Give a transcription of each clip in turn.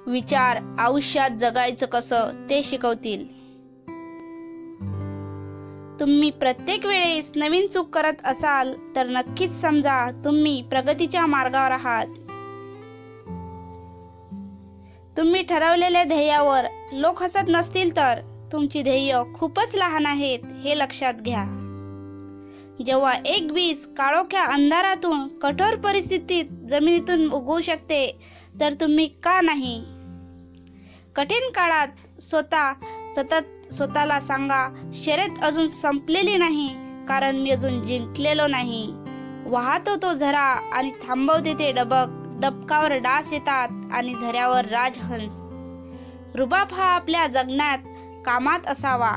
विचार आयुष्यात जगायचं कसं ते शिकवतील. तुम्ही प्रत्येक वेळेस नवीन चूक करत असाल तर नक्कीच समजा तुम्ही प्रगतीच्या मार्गावर आहात. तुम्ही ठरवलेल्या ध्येयावर लोक हसत नसतील तर तुमची ध्येय खूपच लहान आहेत हे लक्षात घ्या. जेव्हा एक बीज काळोख्या अंधारातून कठोर परिस्थितीत जमिनीतून उगवू शकते तर तुम्ही का नाही? कठीण काळात सतत स्वतःला सांगा, शर्यत अजून संपलेली नाही, कारण मी अजून जिंकलेलो नाही. वाहतो तो झरा आणि थांबवते ते डबक, डबकावर डास येतात आणि झऱ्यावर राजहंस. रुबाब हा आपल्या जगण्यात कामात असावा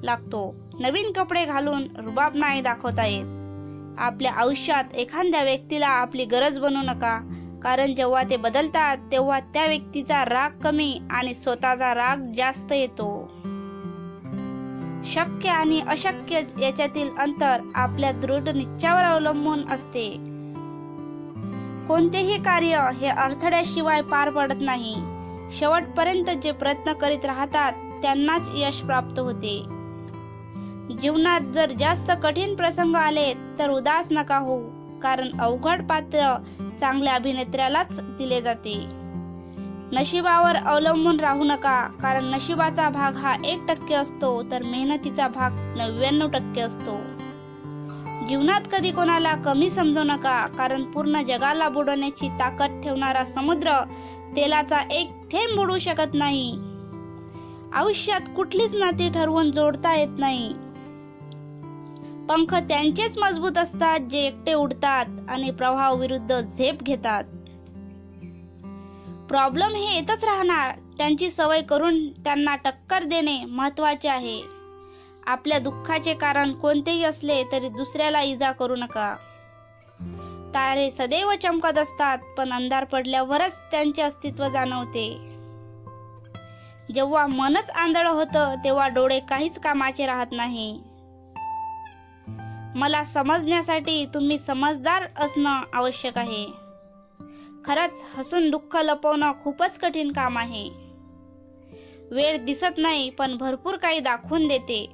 लागतो. नवीन कपडे घालून रुबाब नाही दाखवता येत. आपल्या आयुष्यात एखाद्या व्यक्तीला आपली गरज बनवू नका, कारण जेव्हा ते बदलतात तेव्हा त्या व्यक्तीचा राग कमी आणि स्वतःचा राग जास्त येतो. शक्य आणि अशक्य याच्यातील अंतर आपल्या दृढ निश्चयावर अवलंबून असते. कोणतेही कार्य हे अडथळ्याशिवाय पार पडत नाही. शेवटपर्यंत जे प्रयत्न करीत राहतात त्यांनाच यश प्राप्त होते. जीवनात जर जास्त कठीण प्रसंग आले तर उदास नका होऊ, कारण अवघड पात्र चांगल्या अभिनेत्यालाच दिले जाते. नशिबावर अवलंबून राहू नका, कारण नशिबाचा भाग हा 1% असतो तर मेहनतीचा भाग 99% असतो. जीवनात कधी कोणाला कमी समजू नका, कारण पूर्ण जगाला बुडवण्याची ताकद ठेवणारा समुद्र तेलाचा एक थेंब बुडवू शकत नाही. आयुष्यात कुठलीच नाती ठरवून जोडता येत नाही. पंख त्यांचेच मजबूत असतात जे एकटे उडतात आणि प्रवाहाविरुद्ध झेप घेतात. प्रॉब्लेम हे येतच राहणार, त्यांची सवय करून त्यांना टक्कर देणे महत्त्वाचे आहे. आपल्या दुःखाचे कारण कोणतेही असले तरी दुसऱ्याला इजा करू नका. तारे सदैव चमकत असतात, पण अंधार पडल्यावरच त्यांचे अस्तित्व जाणवते. जेव्हा मनच आंधळ होतं तेव्हा डोळे काहीच कामाचे राहत नाही. मला समजण्यासाठी तुम्ही समजदार असणं आवश्यक आहे. खरंच हसून दुःख लपवणं खूपच कठीण काम आहे. वेळ दिसत नाही पण भरपूर काही दाखवून देते.